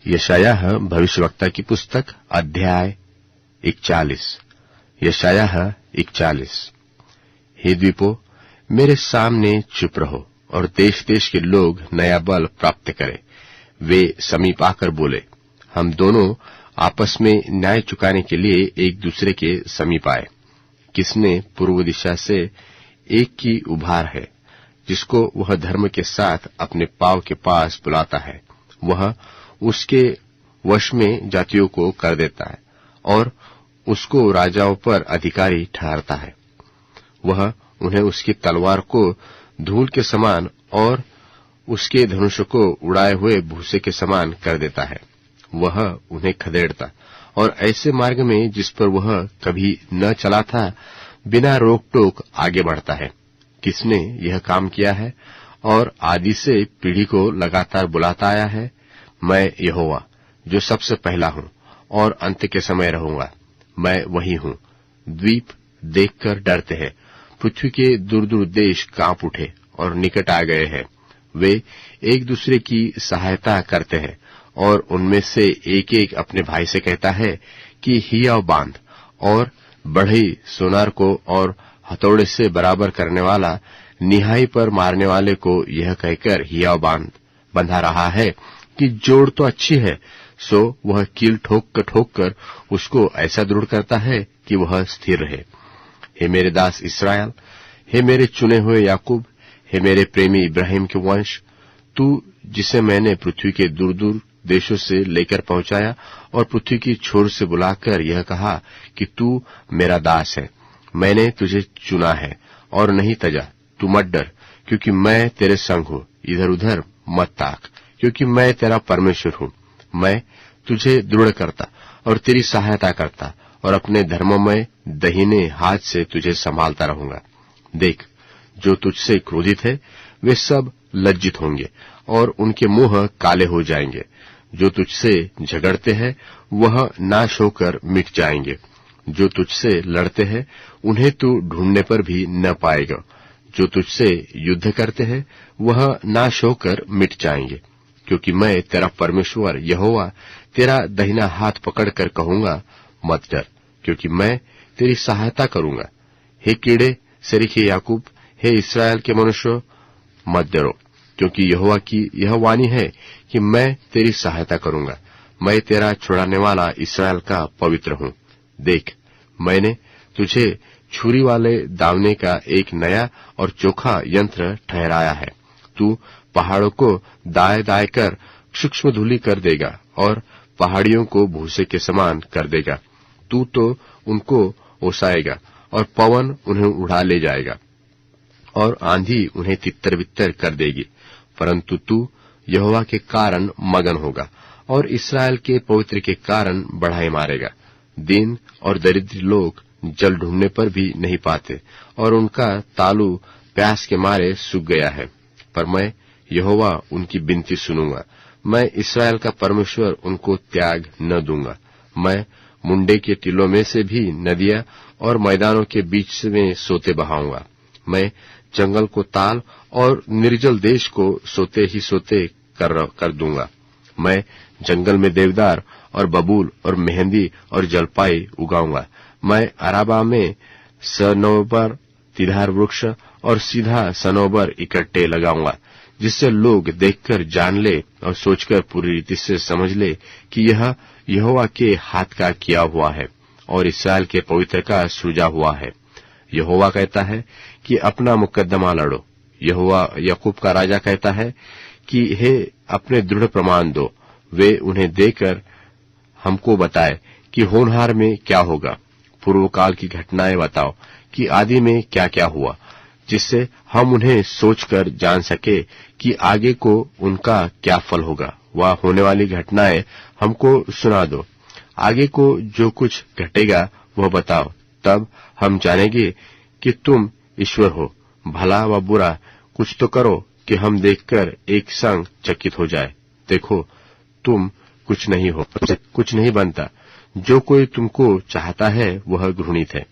यशायाह भविष्यवक्ता की पुस्तक अध्याय 41। यशायाह 41। हे द्वीपों, मेरे सामने चुप रहो और देश देश के लोग नया बल प्राप्त करें। वे समीप आकर बोले, हम दोनों आपस में न्याय चुकाने के लिए एक दूसरे के समीप आए। किसने पूर्व दिशा से एक की उभार है, जिसको वह धर्म के साथ अपने पांव के पास बुलाता है। वह उसके वश में जातियों को कर देता है और उसको राजाओं पर अधिकारी ठहराता है। वह उन्हें उसकी तलवार को धूल के समान और उसके धनुष को उड़ाए हुए भूसे के समान कर देता है। वह उन्हें खदेड़ता और ऐसे मार्ग में जिस पर वह कभी न चला था, बिना रोक टोक आगे बढ़ता है। किसने यह काम किया है और आदि से पीढ़ी को लगातार बुलाता आया है? मैं यहोवा, जो सबसे पहला हूं और अंत के समय रहूंगा, मैं वही हूं। द्वीप देखकर डरते हैं, पृथ्वी के दूर दूर देश कांप उठे और निकट आ गए हैं। वे एक दूसरे की सहायता करते हैं और उनमें से एक एक अपने भाई से कहता है कि हियाव बांध, और बढ़ई सोनार को और हथौड़े से बराबर करने वाला निहाई पर मारने वाले को यह कहकर हियाव बंधा रहा है कि जोड़ तो अच्छी है, सो वह कील ठोक कर उसको ऐसा दृढ़ करता है कि वह स्थिर रहे। हे मेरे दास इस्राएल, हे मेरे चुने हुए याकूब, हे मेरे प्रेमी इब्राहिम के वंश, तू जिसे मैंने पृथ्वी के दूर दूर देशों से लेकर पहुंचाया और पृथ्वी की छोर से बुलाकर यह कहा कि तू मेरा दास है। मैंने तुझे चुना है और नहीं तजा। तू मत डर, क्योंकि मैं तेरे संग हूं। इधर उधर मत ताक, क्योंकि मैं तेरा परमेश्वर हूं। मैं तुझे दृढ़ करता और तेरी सहायता करता और अपने धर्ममय दाहिने हाथ से तुझे संभालता रहूंगा। देख, जो तुझसे क्रोधित है वे सब लज्जित होंगे और उनके मुंह काले हो जाएंगे। जो तुझसे झगड़ते हैं वह नाश होकर मिट जाएंगे। जो तुझसे लड़ते हैं उन्हें तू ढूंढने पर भी न पाएगा। जो तुझसे युद्ध करते हैं वह नाश होकर मिट जाएंगे। क्योंकि मैं तेरा परमेश्वर यहोवा तेरा दाहिना हाथ पकड़कर कहूंगा, मत डर, क्योंकि मैं तेरी सहायता करूंगा। हे कीड़े सरीखे याकूब, हे इस्राएल के मनुष्यों, मत डरो, क्योंकि यहोवा की यह वाणी है कि मैं तेरी सहायता करूंगा। मैं तेरा छुड़ाने वाला इस्राएल का पवित्र हूं। देख, मैंने तुझे छुरी वाले दावने का एक नया और चोखा यंत्र ठहराया है। तू पहाड़ों को दाएं दाएं कर सूक्ष्म धूलि कर देगा और पहाड़ियों को भूसे के समान कर देगा। तू तो उनको ओसाएगा और पवन उन्हें उड़ा ले जाएगा और आंधी उन्हें तितर बितर कर देगी। परंतु तू यहोवा के कारण मगन होगा और इस्राएल के पवित्र के कारण बढ़ाई मारेगा। दीन और दरिद्र लोग जल ढूंढने पर भी नहीं पाते और उनका तालू प्यास के मारे सूख गया है। पर मैं यहोवा उनकी विनती सुनूंगा। मैं इस्राएल का परमेश्वर उनको त्याग न दूंगा। मैं मुंडे के टीलों में से भी नदियां और मैदानों के बीच में सोते बहाऊंगा। मैं जंगल को ताल और निर्जल देश को सोते ही सोते कर दूंगा। मैं जंगल में देवदार और बबूल और मेहंदी और जलपाई उगाऊंगा। मैं अराबा में सनोबर, तिधार वृक्ष और सीधा सनोबर इकट्ठे लगाऊंगा, जिससे लोग देखकर जान ले और सोचकर पूरी रीति से समझ ले कि यह यहोवा के हाथ का किया हुआ है और इस्राएल के पवित्र का सृजा हुआ है। यहोवा कहता है कि अपना मुकद्दमा लड़ो। यहोवा याकूब का राजा कहता है कि हे अपने दृढ़ प्रमाण दो। वे उन्हें देकर हमको बताए कि होनहार में क्या होगा। पूर्व काल की घटनाएं बताओ कि आदि में क्या क्या हुआ, जिससे हम उन्हें सोचकर जान सके कि आगे को उनका क्या फल होगा। वह होने वाली घटनाएं हमको सुना दो। आगे को जो कुछ घटेगा वह बताओ, तब हम जानेंगे कि तुम ईश्वर हो। भला व बुरा कुछ तो करो कि हम देखकर एक संग चकित हो जाए। देखो, तुम कुछ नहीं हो, कुछ नहीं बनता। जो कोई तुमको चाहता है वह घृणित है।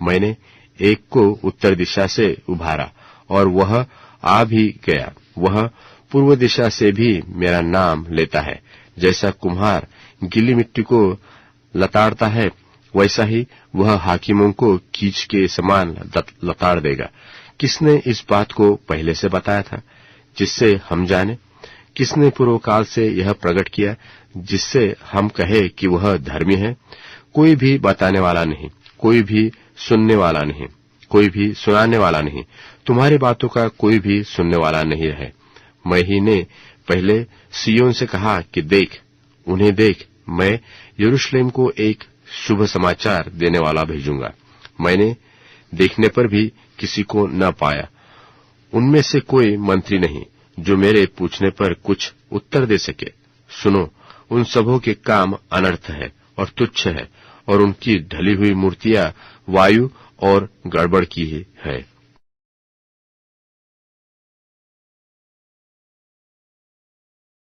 मैंने एक को उत्तर दिशा से उभारा और वह आ भी गया। वह पूर्व दिशा से भी मेरा नाम लेता है, जैसा कुम्हार गीली मिट्टी को लताड़ता है, वैसा ही वह हाकिमों को कीच के समान लताड़ देगा। किसने इस बात को पहले से बताया था, जिससे हम जाने? किसने पूर्व काल से यह प्रकट किया, जिससे हम कहे कि वह धर्मी है? कोई भी बताने वाला नहीं, कोई भी सुनने वाला नहीं, कोई भी सुनाने वाला नहीं। तुम्हारी बातों का कोई भी सुनने वाला नहीं है। मैं ही ने पहले सिय्योन से कहा कि देख, उन्हें देख, मैं यरूशलेम को एक शुभ समाचार देने वाला भेजूंगा। मैंने देखने पर भी किसी को न पाया, उनमें से कोई मंत्री नहीं जो मेरे पूछने पर कुछ उत्तर दे सके। सुनो, उन सबों के काम अनर्थ है और तुच्छ है, और उनकी ढली हुई मूर्तियां वायु और गड़बड़ की है।